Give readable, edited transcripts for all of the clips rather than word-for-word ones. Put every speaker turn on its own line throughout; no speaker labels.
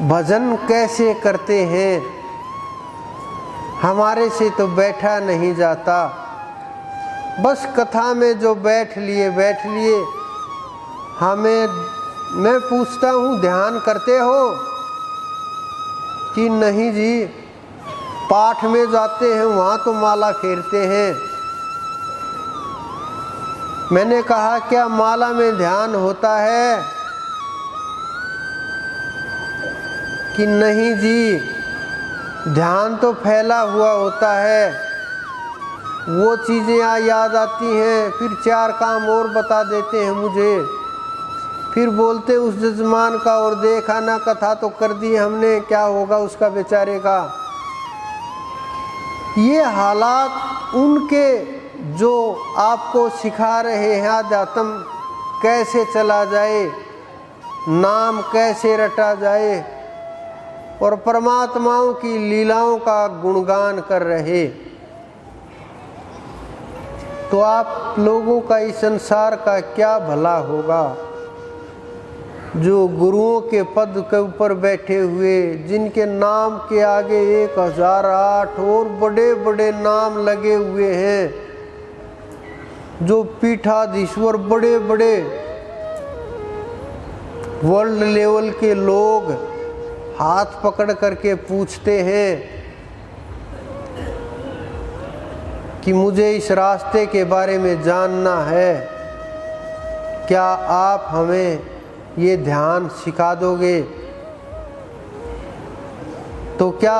भजन कैसे करते हैं, हमारे से तो बैठा नहीं जाता। बस कथा में जो बैठ लिए। मैं पूछता हूँ ध्यान करते हो कि नहीं जी? पाठ में जाते हैं वहाँ तो माला फेरते हैं। मैंने कहा क्या माला में ध्यान होता है कि नहीं जी? ध्यान तो फैला हुआ होता है, वो चीज़ें याद आती हैं, फिर 4 काम और बता देते हैं मुझे, फिर बोलते उस जजमान का और देखा ना कथा तो कर दी हमने, क्या होगा उसका बेचारे का। ये हालात उनके जो आपको सिखा रहे हैं अध्यात्म कैसे चला जाए, नाम कैसे रटा जाए और परमात्माओं की लीलाओं का गुणगान कर रहे, तो आप लोगों का इस संसार का क्या भला होगा। जो गुरुओं के पद के ऊपर बैठे हुए, जिनके नाम के आगे 1008 और बड़े बड़े नाम लगे हुए हैं, जो पीठाधीश्वर बड़े बड़े वर्ल्ड लेवल के लोग हाथ पकड़ करके पूछते हैं कि मुझे इस रास्ते के बारे में जानना है, क्या आप हमें ये ध्यान सिखा दोगे? तो क्या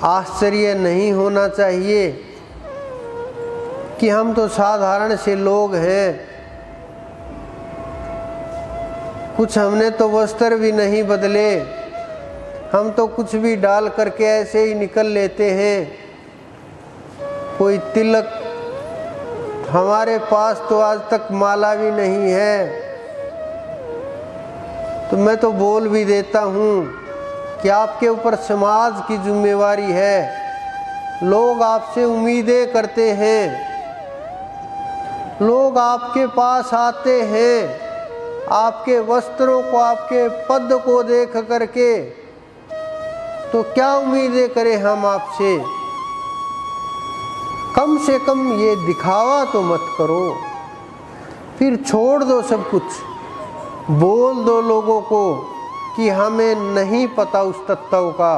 आश्चर्य नहीं होना चाहिए कि हम तो साधारण से लोग हैं, कुछ हमने तो वस्त्र भी नहीं बदले, हम तो कुछ भी डाल करके ऐसे ही निकल लेते हैं। कोई तिलक, हमारे पास तो आज तक माला भी नहीं है। तो मैं तो बोल भी देता हूँ कि आपके ऊपर समाज की जिम्मेवारी है। लोग आपसे उम्मीदें करते हैं, लोग आपके पास आते हैं आपके वस्त्रों को, आपके पद को देख करके, तो क्या उम्मीदें करें हम आपसे? कम से कम ये दिखावा तो मत करो। फिर छोड़ दो सब कुछ, बोल दो लोगों को कि हमें नहीं पता उस तत्व का,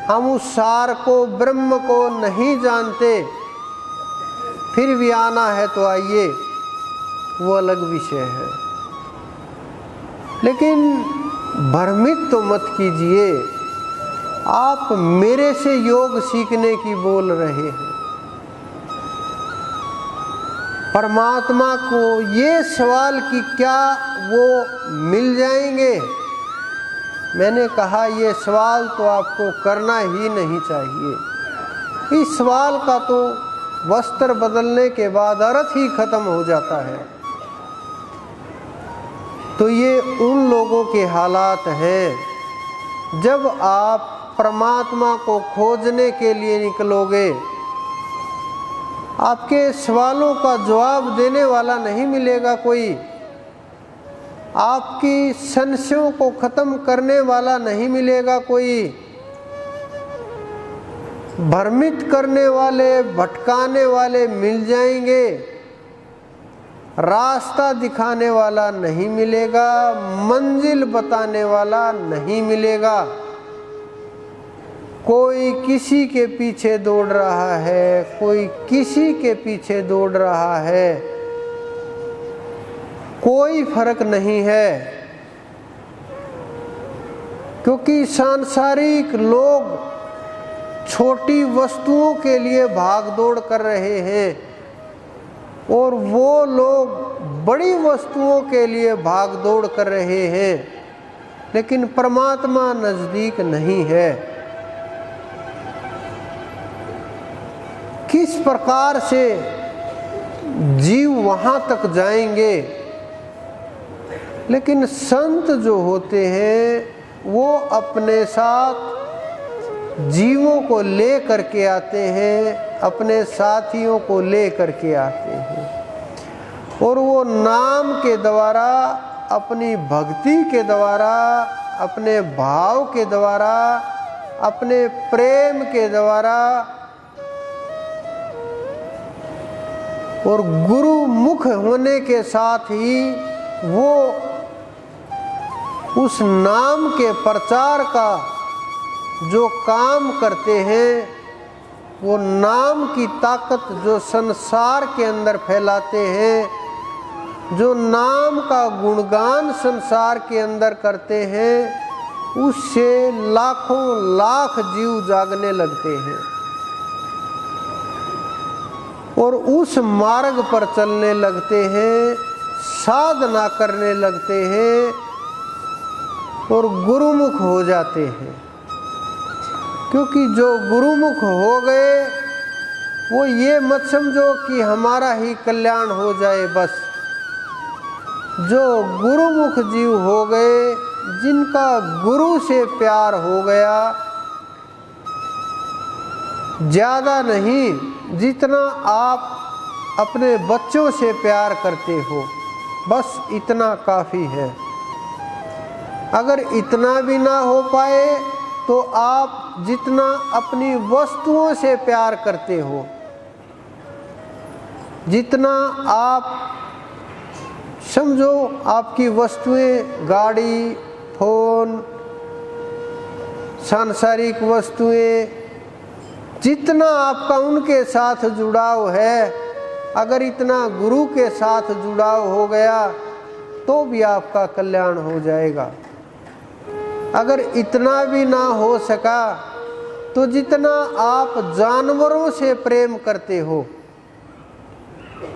हम उस सार को, ब्रह्म को नहीं जानते। फिर भी आना है तो आइए, वो अलग विषय है। लेकिन भ्रमित तो मत कीजिए। आप मेरे से योग सीखने की बोल रहे हैं। परमात्मा को ये सवाल कि क्या वो मिल जाएंगे? मैंने कहा ये सवाल तो आपको करना ही नहीं चाहिए। इस सवाल का तो वस्त्र बदलने के बाद अर्थ ही खत्म हो जाता है। तो ये उन लोगों के हालात हैं जब आप परमात्मा को खोजने के लिए निकलोगे, आपके सवालों का जवाब देने वाला नहीं मिलेगा कोई, आपकी संशयों को खत्म करने वाला नहीं मिलेगा कोई, भ्रमित करने वाले, भटकाने वाले मिल जाएंगे, रास्ता दिखाने वाला नहीं मिलेगा, मंजिल बताने वाला नहीं मिलेगा। कोई किसी के पीछे दौड़ रहा है, कोई किसी के पीछे दौड़ रहा है, कोई फर्क नहीं है। क्योंकि सांसारिक लोग छोटी वस्तुओं के लिए भाग दौड़ कर रहे हैं और वो लोग बड़ी वस्तुओं के लिए भाग दौड़ कर रहे हैं, लेकिन परमात्मा नजदीक नहीं है। किस प्रकार से जीव वहां तक जाएंगे? लेकिन संत जो होते हैं वो अपने साथ जीवों को ले करके आते हैं, अपने साथियों को ले करके आते हैं और वो नाम के द्वारा अपनी भक्ति के द्वारा, अपने भाव के द्वारा, अपने प्रेम के द्वारा और गुरु मुख होने के साथ ही वो उस नाम के प्रचार का जो काम करते हैं, वो नाम की ताकत जो संसार के अंदर फैलाते हैं, जो नाम का गुणगान संसार के अंदर करते हैं, उससे लाखों लाख जीव जागने लगते हैं और उस मार्ग पर चलने लगते हैं, साधना करने लगते हैं और गुरुमुख हो जाते हैं। क्योंकि जो गुरुमुख हो गए वो ये मत समझो कि हमारा ही कल्याण हो जाए बस। जो गुरुमुख जीव हो गए, जिनका गुरु से प्यार हो गया, ज़्यादा नहीं जितना आप अपने बच्चों से प्यार करते हो, बस इतना काफ़ी है। अगर इतना भी ना हो पाए तो आप जितना अपनी वस्तुओं से प्यार करते हो, जितना आप समझो आपकी वस्तुएं, गाड़ी, फोन, सांसारिक वस्तुएं, जितना आपका उनके साथ जुड़ाव है, अगर इतना गुरु के साथ जुड़ाव हो गया तो भी आपका कल्याण हो जाएगा। अगर इतना भी ना हो सका तो जितना आप जानवरों से प्रेम करते हो,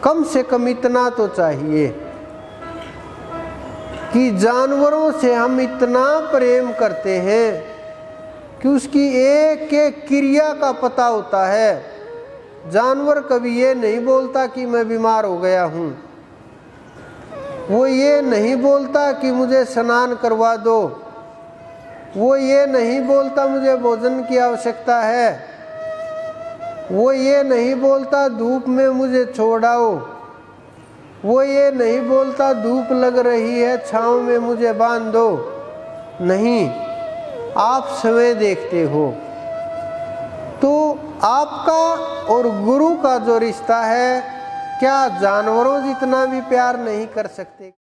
कम से कम इतना तो चाहिए कि जानवरों से हम इतना प्रेम करते हैं कि उसकी एक एक क्रिया का पता होता है। जानवर कभी ये नहीं बोलता कि मैं बीमार हो गया हूँ, वो ये नहीं बोलता कि मुझे स्नान करवा दो, वो ये नहीं बोलता मुझे भोजन की आवश्यकता है, वो ये नहीं बोलता धूप में मुझे छोड़ाओ, वो ये नहीं बोलता धूप लग रही है छांव में मुझे बांध दो। नहीं, आप समय देखते हो। तो आपका और गुरु का जो रिश्ता है, क्या जानवरों जितना भी प्यार नहीं कर सकते?